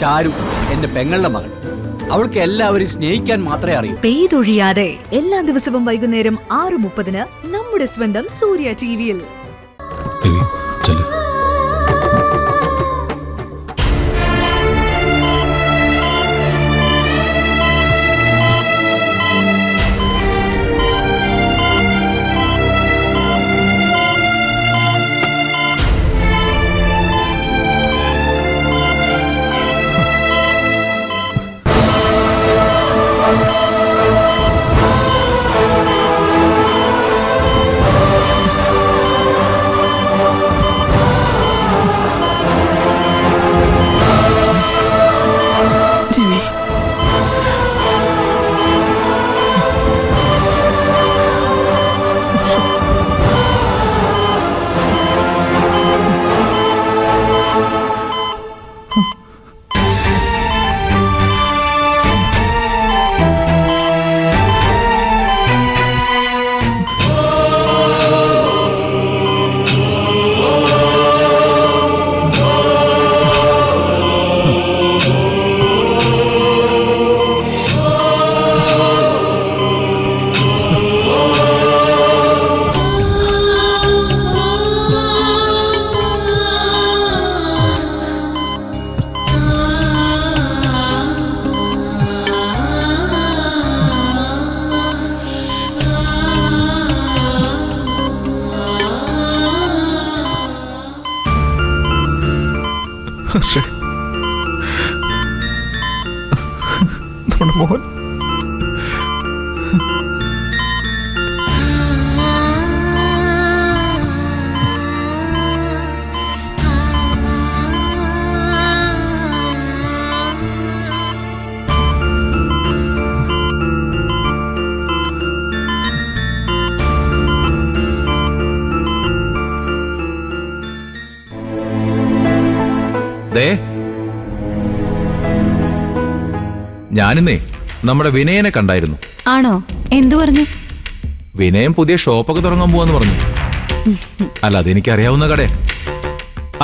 ചാരു എന്റെ പെങ്ങളുടെ മകൾ. അവൾക്ക് എല്ലാവരും സ്നേഹിക്കാൻ മാത്രമേ അറിയൂ. പെയ്തൊഴിയാതെ എല്ലാ ദിവസവും വൈകുന്നേരം 6:30 നമ്മുടെ സ്വന്തം സൂര്യ ടിവിയിൽ. നമ്മുടെ മോൻ ഞാനിന്നേ നമ്മുടെ വിനയനെ കണ്ടായിരുന്നു. ആണോ? എന്തു പറഞ്ഞു? വിനയൻ പുതിയ ഷോപ്പൊക്കെ തുടങ്ങാൻ പോവാന്ന് പറഞ്ഞു. അല്ല, അതെനിക്കറിയാവുന്ന കടയാ.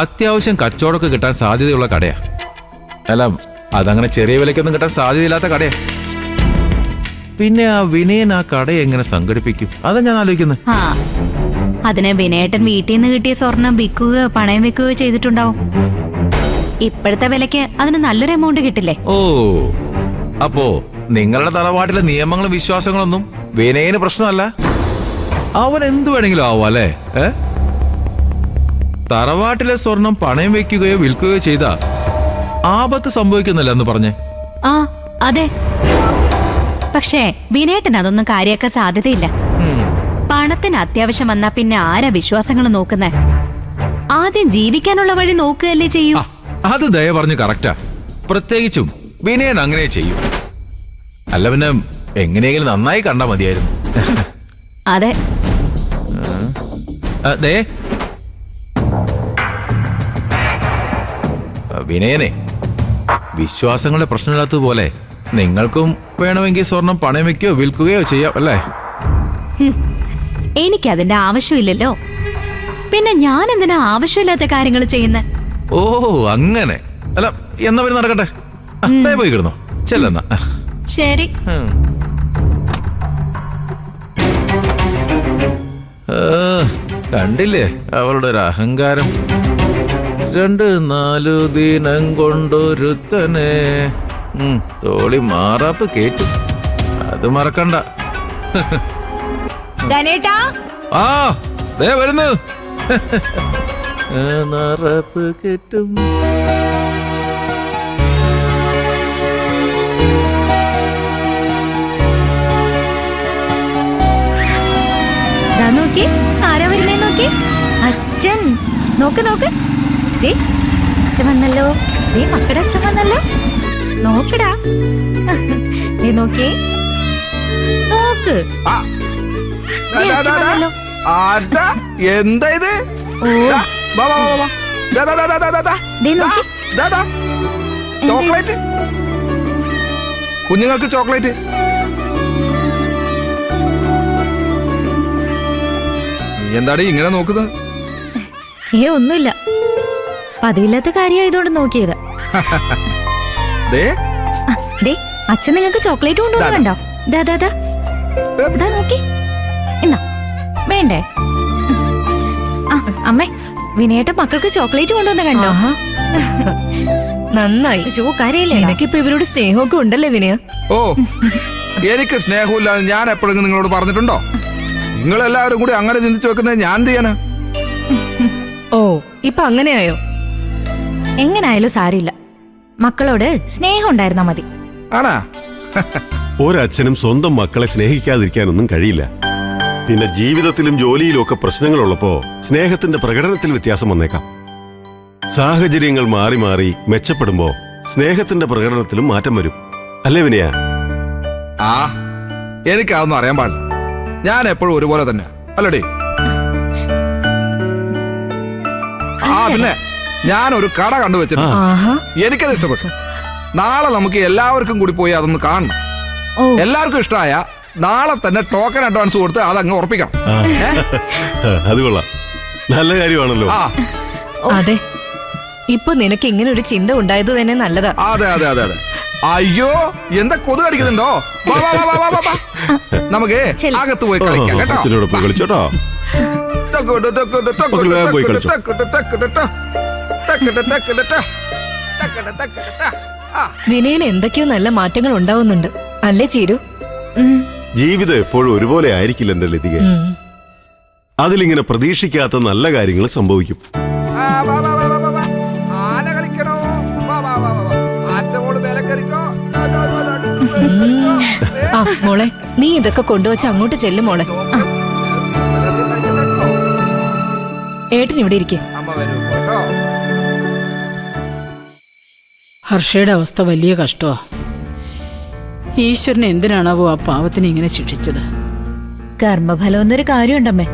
അത്യാവശ്യം കച്ചവടമൊക്കെ കിട്ടാൻ സാധ്യതയുള്ള കടയാ. അല്ല, അതങ്ങനെ ചെറിയ വിലയ്ക്കൊന്നും കിട്ടാൻ സാധ്യതയില്ലാത്ത കടയാ. പിന്നെ ആ വിനയൻ ആ കട എങ്ങനെ സംഘടിപ്പിക്കും? അതാ ഞാൻ ആലോചിക്കുന്നത്. അതിന് വിനയേട്ടൻ വീട്ടിൽ നിന്ന് കിട്ടിയ സ്വർണം വിൽക്കുകയോ പണയം വെക്കുകയോ ചെയ്തിട്ടുണ്ടാവും. ഇപ്പോഴത്തെ വിലക്ക് അതിന് നല്ലൊരു എമൗണ്ട് കിട്ടില്ലേ? ഓ, അപ്പോ നിങ്ങളുടെ തറവാട്ടിലെ നിയമങ്ങളും വിശ്വാസങ്ങളൊന്നും വിനയന് പ്രശ്നമല്ല. അവൻ എന്തു വേണമെങ്കിലും ആവും അല്ലേ? തറവാട്ടിലെ സ്വർണം പണയം വെക്കുകയോ വിൽക്കുകയോ ചെയ്താ ആപത്ത് സംഭവിക്കുന്നില്ല എന്ന് പറഞ്ഞേ. ആ, അതെ. പക്ഷേ വിനയേട്ടൻ അതൊന്നും കാര്യാക്കാൻ സാധ്യതയില്ല. പണത്തിന് അത്യാവശ്യം വന്നാ പിന്നെ ആരാ വിശ്വാസങ്ങൾ നോക്കുന്നേ? ആദ്യം ജീവിക്കാനുള്ള വഴി നോക്കുകയല്ലേ ചെയ്യൂ. അത് ദയ പറഞ്ഞു കറക്റ്റാ. പ്രത്യേകിച്ചും വിനയൻ അങ്ങനെ ചെയ്യും. അല്ല പിന്നെ എങ്ങനെയെങ്കിലും നന്നായി കണ്ടാ മതിയായിരുന്നു. അതെ. വിനയനെ, വിശ്വാസങ്ങളുടെ പ്രശ്നമില്ലാത്തതുപോലെ നിങ്ങൾക്കും വേണമെങ്കിൽ സ്വർണം പണയം വെക്കുകയോ വിൽക്കുകയോ ചെയ്യാം അല്ലേ? എനിക്കതിന്റെ ആവശ്യമില്ലല്ലോ. പിന്നെ ഞാൻ എന്തിനാ ആവശ്യമില്ലാത്ത കാര്യങ്ങൾ ചെയ്യുന്നത്? ഓ, അങ്ങനെ. അല്ല, എന്നവര് നടക്കട്ടെ. പോയി കിടന്നോ, ചെല്ലെന്നാ. ശരി. കണ്ടില്ലേ അവളുടെ ഒരു അഹങ്കാരം? 2-4 ദിനം കൊണ്ടൊരുത്തനെ തോളി മാറാപ്പ് കേട്ടു. അത് മറക്കണ്ട. ആ, ദേ വരുന്നു. മാറാപ്പ് കേട്ടും. നോക്കി, ആരാ വരുന്നേ നോക്കി. അച്ഛൻ. നോക്ക് നോക്ക്, ദേ അച്ഛൻ വന്നല്ലോ. ദേ മക്കളുടെ അച്ഛൻ വന്നല്ലോ. നോക്കടാ, ദേ നോക്കി നോക്ക്. എന്താ ഇത്? ചോക്ലേറ്റ്, കുഞ്ഞുങ്ങൾക്ക് ചോക്ലേറ്റ്. എന്താടി ഇങ്ങനെ നോക്കുന്നത്? ഒന്നുമില്ല, പതിവില്ലാത്ത കാര്യമായതുകൊണ്ട് നോക്കിയത്. ദേ ദേ അച്ഛൻ നിങ്ങൾക്ക് ചോക്ലേറ്റ് കൊണ്ടുവന്ന് കണ്ടോ? ദാ ദാ ദാ ദാ നോക്കി. എന്നാ വേണ്ടേ? ആ അമ്മേ, വിനയേട്ട മക്കൾക്ക് ചോക്ലേറ്റ് കൊണ്ടുവന്ന് കണ്ടോ? നന്നായി. കരയില്ലേ? നിനക്കിപ്പോ ഇവരോട് സ്നേഹമൊക്കെ ഉണ്ടല്ലേ വിനയ? ഓ എനിക്ക് സ്നേഹമില്ലാതെ ഞാൻ എപ്പോഴെങ്കിലും നിങ്ങളോട് പറഞ്ഞിട്ടുണ്ടോ? നിങ്ങളെല്ലാവരും കൂടി അങ്ങനെ ചിന്തിച്ചു വെക്കുന്നത് ഞാൻ എന്ത് ചെയ്യാനാ? ഓ ഇപ്പൊ അങ്ങനെയായോ? എങ്ങനായാലും സാരില്ല, മക്കളോട് സ്നേഹം ഉണ്ടായിരുന്നാ മതി. ആണാ? ഒരച്ഛനും സ്വന്തം മക്കളെ സ്നേഹിക്കാതിരിക്കാനൊന്നും കഴിയില്ല. പിന്നെ ജീവിതത്തിലും ജോലിയിലും ഒക്കെ പ്രശ്നങ്ങളുള്ളപ്പോ സ്നേഹത്തിന്റെ പ്രകടനത്തിൽ വ്യത്യാസം വന്നേക്കാം. സാഹചര്യങ്ങൾ മാറി മാറി മെച്ചപ്പെടുമ്പോ സ്നേഹത്തിന്റെ പ്രകടനത്തിലും മാറ്റം വരും. അല്ലേ വിനയ? ആ എനിക്കതൊന്നും അറിയാൻ പാടില്ല. ഞാൻ എപ്പോഴും ഒരുപോലെ തന്നെ അല്ലടേ. ആ പിന്നെ ഞാനൊരു കട കണ്ടുവച്ചിട്ടുണ്ട്. ആഹാ. എനിക്കത് ഇഷ്ടപ്പെട്ടു. നാളെ നമുക്ക് എല്ലാവർക്കും കൂടി പോയി അതൊന്ന് കാണണം. എല്ലാവർക്കും ഇഷ്ടമായ നാളെ തന്നെ ടോക്കൺ അഡ്വാൻസ് കൊടുത്ത് അതങ്ങ് ഉറപ്പിക്കണം. അത് കൊള്ളാം, നല്ല കാര്യമാണല്ലോ. ആ അതെ, ഇപ്പൊ നിനക്ക് ഇങ്ങനെ ഒരു ചിന്ത ഉണ്ടായത് തന്നെ നല്ലതാ. അതെ അതെ അതെ അതെ. അയ്യോ എന്താ കൊതു കടിക്കുന്നുണ്ടോ? വാ, വാ, വാ, വാ, വാ, വാ. നമുക്ക് അകത്ത് പോയി കളിക്കാം കേട്ടോ. അച്ഛനോട് പോയി കളിച്ചോട്ടോ. മക്കള് വേഗം പോയി കളിച്ചോ. വിനയന് എന്തൊക്കെയോ നല്ല മാറ്റങ്ങൾ ഉണ്ടാവുന്നുണ്ട് അല്ലേ ചീരു? ജീവിതം എപ്പോഴും ഒരുപോലെ ആയിരിക്കില്ല എന്റെ ലതിക. അതിലിങ്ങനെ പ്രതീക്ഷിക്കാത്ത നല്ല കാര്യങ്ങൾ സംഭവിക്കും. ആന കളിക്കണോ? വാ, വാ, വാ, വാ, വാ. ആറ്റ മോള് മേലെ കയറിക്കോ. ആ മോളെ, നീ ഇതൊക്കെ കൊണ്ടുവച്ച് അങ്ങോട്ട് ചെല്ലും മോളെ. ഏട്ടൻ ഇവിടെ ഇരിക്കേ. അമ്മ വരൂ കേട്ടോ. ഹർഷയുടെ അവസ്ഥ വലിയ കഷ്ടമാ. ഈശ്വരനെ എന്തിനാണാവോ ആ പാവത്തിനെ ഇങ്ങനെ ശിക്ഷിച്ചത്? കർമ്മഫലം എന്നൊരു കാര്യമുണ്ടമ്മേ,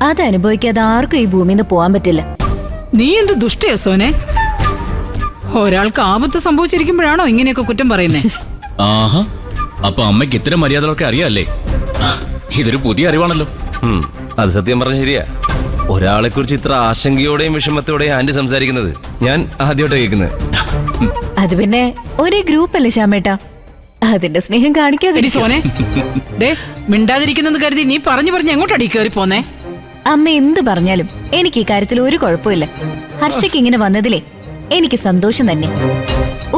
അത് അനുഭവിക്കാതെ ആർക്കും ഈ ഭൂമിയിൽ നിന്ന് പോവാൻ പറ്റില്ല. നീ എന്ത് ദുഷ്ടയാ സോനെ? ഒരാൾക്ക് ആപത്ത് സംഭവിച്ചിരിക്കുമ്പോഴാണോ ഇങ്ങനെയൊക്കെ കുറ്റം പറയുന്നേ? ആഹാ, അപ്പൊ അമ്മയ്ക്ക് ഇത്തരം മര്യാദകളൊക്കെ അറിയാല്ലേ? ഇതൊരു പുതിയ അറിവാണല്ലോ. അത് സത്യം പറഞ്ഞ ശരിയാ. ഒരാളെ കുറിച്ച് ഇത്ര ആശങ്കയോടെയും വിഷമത്തോടെയും ആന്റി സംസാരിക്കുന്നത് ഞാൻ ആദ്യമായിട്ടാണ് കേൾക്കുന്നത്. അത് പിന്നെ ഒരേ ഗ്രൂപ്പ് അല്ലേ ശ്യാമേട്ടാ, അതിന്റെ സ്നേഹം കാണിക്കാതെ. എടി സോനെ, ദേ മിണ്ടാതിരിക്കുന്നെന്ന് കരുതി നീ പറഞ്ഞു പറഞ്ഞ് എങ്ങോട്ടടി കയറി പോന്നേ? അമ്മ എന്ത് പറഞ്ഞാലും എനിക്ക് ഈ കാര്യത്തിൽ ഒരു കുഴപ്പമില്ല. ഹർഷയ്ക്ക് ഇങ്ങനെ വന്നതിലേ എനിക്ക് സന്തോഷം തന്നെ.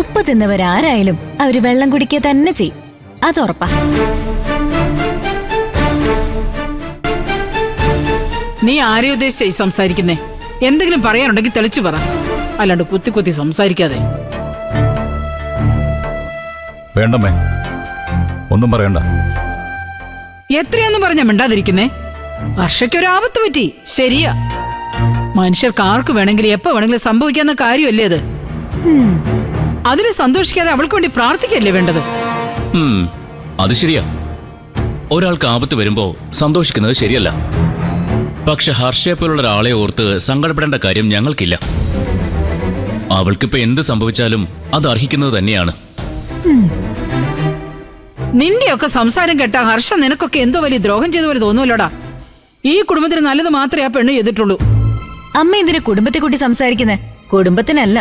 ഉപ്പ് തിന്നവരാരായാലും അവര് വെള്ളം കുടിക്കുക തന്നെ ചെയ്യും, അത് ഉറപ്പാ. നീ ആരെ ഉദ്ദേശിച്ചായി സംസാരിക്കുന്നേ? എന്തെങ്കിലും പറയാനുണ്ടെങ്കിൽ തെളിച്ചു പറ, അല്ലാണ്ട് കുത്തി കുത്തി സംസാരിക്കാതെ. വേണ്ടമ്മേ, ഒന്നും പറയണ്ട. എത്രയാന്ന് പറഞ്ഞ മിണ്ടാതിരിക്കുന്നേ? വർഷയ്ക്കൊരു ആപത്ത് പറ്റി, ശരിയാ. മനുഷ്യർക്ക് ആർക്ക് വേണമെങ്കിലും എപ്പോ വേണമെങ്കിലും സംഭവിക്കാവുന്ന കാര്യമല്ലേ അത്? അതിന് സന്തോഷിക്കാതെ അവൾക്ക് വേണ്ടി പ്രാർത്ഥിക്കല്ലേ വേണ്ടത്? അത് ശരിയാ. ഒരാൾക്ക് ആപത്ത് വരുമ്പോ സന്തോഷിക്കുന്നത് ശരിയല്ല. പക്ഷെ ഹർഷയെ പോലുള്ള ഒരാളെ ഓർത്ത് സങ്കടപ്പെടേണ്ട കാര്യം ഞങ്ങൾക്കില്ല. അവൾക്കിപ്പോ എന്ത് സംഭവിച്ചാലും അത് അർഹിക്കുന്നത് തന്നെയാണ്. നിന്റെയൊക്കെ സംസാരം കേട്ടാ ഹർഷ നിനക്കൊക്കെ എന്തോ വലിയ ദ്രോഹം ചെയ്ത പോലെ തോന്നുമല്ലോടാ. ഈ കുടുംബത്തിന് നല്ലത് മാത്രമേ ആ പെണ്ണ് ചെയ്തിട്ടുള്ളൂ. അമ്മ എന്തിനാ കുടുംബത്തെ കൂട്ടി സംസാരിക്കുന്നേ? കുടുംബത്തിനല്ല,